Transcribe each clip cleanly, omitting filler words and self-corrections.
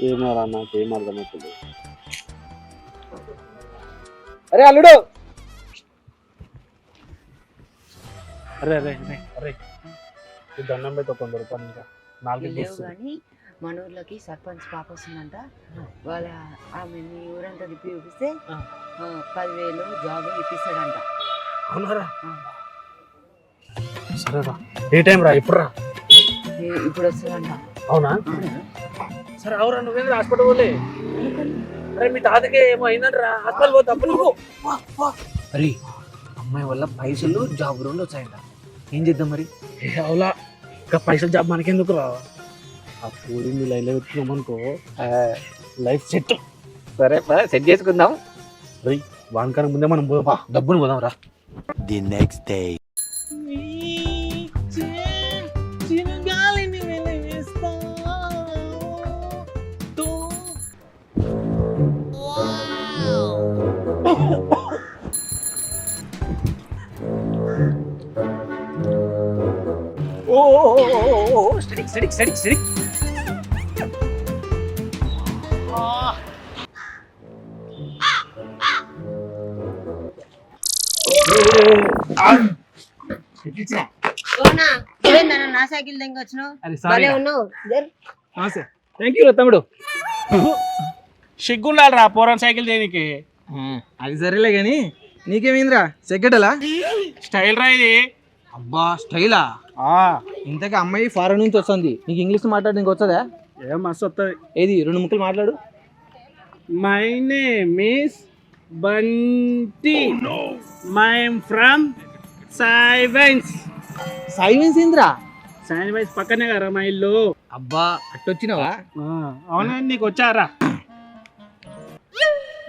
ఏమో రా నాకేం అర్థమవుతుంది. అరే అల్లుడు, అరే అరే అరే అరే దండం పెట్టి ఒక 100 రూపాయలు ఇంకా 4 లేవు కానీ మన ఊర్లోకి సర్పంచ్ పాప వస్తుందంట. వాళ్ళ ఆమె మీ ఊరంతా తిప్పి చూపిస్తే 10,000 జాబ్ ఇప్పిస్తాడంట. అవునారా? సరేరా, ఏ టైం రా? ఇప్పుడు రా? ఇప్పుడు వస్తుందంట. అవునా? సరే అవురా, నువ్వేం హాస్పిటల్ పోలే? అరే మీ తాతకి ఏమో అయిందంటరా, హాస్పిటల్ పోతే అప్పుడు నువ్వు. అరే అమ్మాయి వల్ల పైసలు జాబ్ 2 వచ్చాయంట. ఏం చేద్దాం మరి? అవులా, ఇంకా పైసలు జాబ్ మనకెందుకు రా? ఆ పూరి లైన్లో పెట్టుకున్నాం అనుకో, లైఫ్ సెట్. సరే సెట్ చేసుకుందాం. వానకాలం ముందే మనం డబ్బును పోదాం రా. The next day. స్టడీ. నా సైకిల్ దగ్గర వచ్చినావు. థ్యాంక్ యూ తమ్ముడు. సిగ్గుండాలి రా పోరాన్ సైకిల్ దేనికి? అది సరేలే గాని నీకేమైందిరా? సెక్కెటలా స్టైల్ రా ఇది. అబ్బా స్టైలా? ఇంతకీ అమ్మాయి ఫారెన్ నుంచి వస్తుంది, నీకు ఇంగ్లీష్ మాట్లాడడానికి వచ్చదా? ఏం మస్తు వస్తుంది. ఏది 2 ముక్కలు మాట్లాడు. My name is Bunty, I'm from సైవెన్స్. సైవెన్స్ ఏంద్రా? సైవెన్స్ పక్కనే కదా మా ఇల్లు. అబ్బా అట్టొచ్చినావా? అవునా, నీకు వచ్చారా?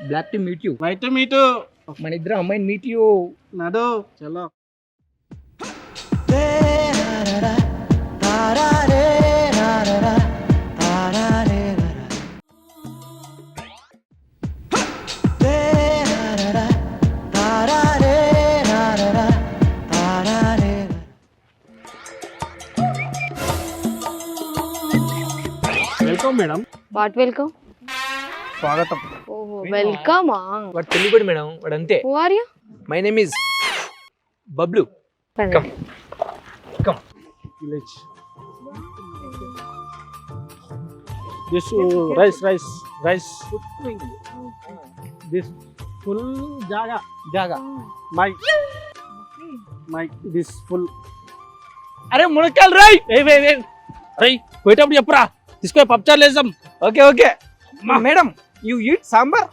Black to meet you. White to meet. మన ఇద్దరు అమ్మాయిని మీట్ యూ. నడు చలో. Welcome madam. What welcome? స్వాగతం. ఓహో వెల్కమా? వాడు తెలుగుడు మేడం, వాడు అంతే. Who are you? My name is Bablu. Come come. Village. This rice. This full jaga. My this full. అరే మునక్కాయలు రాయ్. రై పోయేటప్పుడు చెప్పురా, తీసుకో పప్చాలు వేసాం. Okay madam, you eat sambar?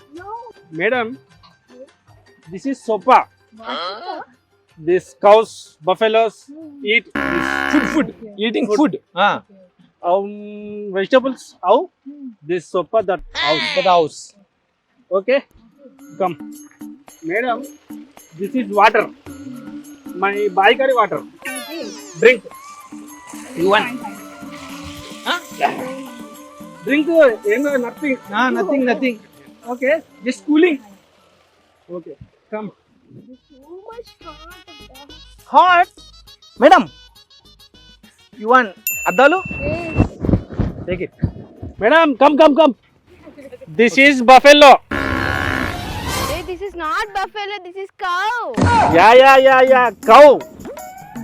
Madam, this is sofa. These cows, buffaloes eat food. Eating food. Vegetables. How? This sopa that house. Okay. Come. Madam, this is water. My baikari water. Drink. You want? Drink. Nothing. Okay. Just cooling. Okay. Come. Hot madam, you want అద్దాలు? Take it. Madam, come. This is buffalo. Hey, this is not buffalo, this is cow. Yeah. Cow.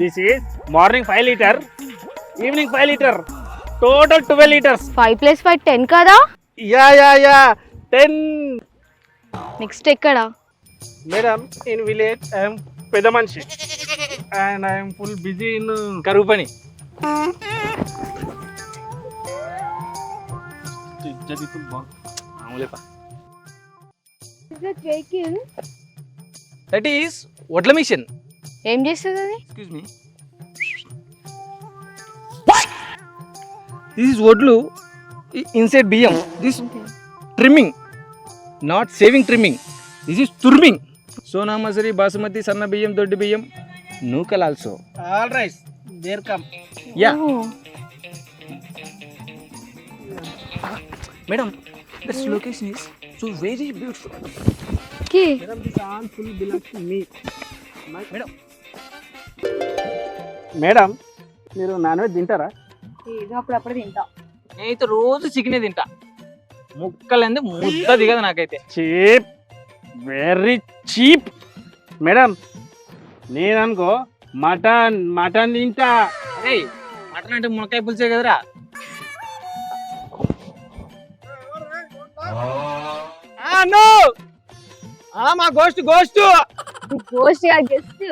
This is morning 5 liter, evening 5 liter. Total 12 liters. 5 + 5 10 కదా? Yeah. 10. Next ఎక్కడ? Madam, in village I am Pedamanshi and I am full busy in కరువు పని. Is that vehicle? That is వడ్ల machine. ఏం చేస్తుంది అది? Excuse me. This is వడ్లు, inside బియ్యం. This trimming, not saving trimming. This is trimming. Sona Masuri, basmati, సన్న బియ్యం, దొడ్డి బియ్యం, నూకల్ also. all rice. There come. Yeah Oh. Madam, this location is so very beautiful. Okay. Madam, this all full belongs to me. Madam, madam, మీరు non veg తింటారా? ఏదో అప్పుడప్పుడు తింటా. నేనైతే రోజు చికెనే తింటా, ముక్కలంది ముద్ద దిగదు నాకైతే. Cheap, very cheap. మేడం నేను అనుకో మటన్ మటన్ తింటా. అరే మటన్ అంటే మునక్కాయ పులిసే కదరా. మా ghost ghost ghost guest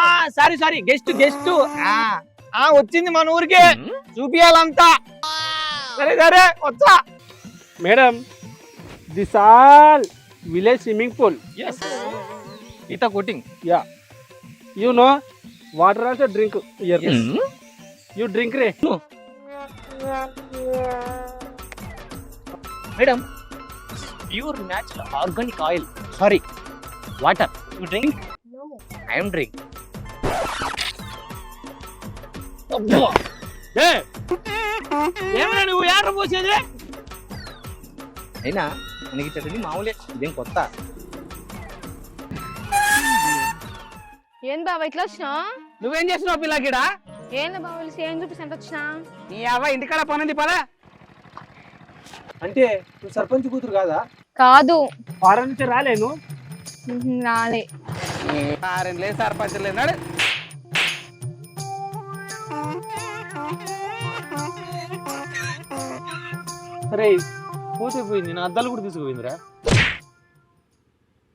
sorry guest guest వచ్చింది మన ఊరికి, చూపియాలంతా. సరే సరే వచ్చా. Madam this all village swimming pool. ఈత కోటింగ్. Yeah you know water also drink. You drink రే. Madam pure natural organic oil, sorry water. You drink? I am drink. ఏమన్నా నువ్వు ఏడ పోసేది? అయినా మనకి చెట్టు మామూలే, ఇదేం కొత్త. ఏం బాబా ఇట్లా వచ్చినా? నువ్వేం చేస్తున్నావు పిల్లకిడా? ఏం బాబా ఏం చూపిస్తే వచ్చినా? నీ అవ్వ ఇంటికాడ పనుంది పదా. అంటే నువ్వు సర్పంచ్ కూతురు కాదా? కాదు, ఫారెన్ నుంచి రాలేను. రాలే. లేదు సర్పంచ్ లేనాడు. అరే పోతే పోయింది, నా అద్దాలు కూడా తీసుకుపోయిందిరా.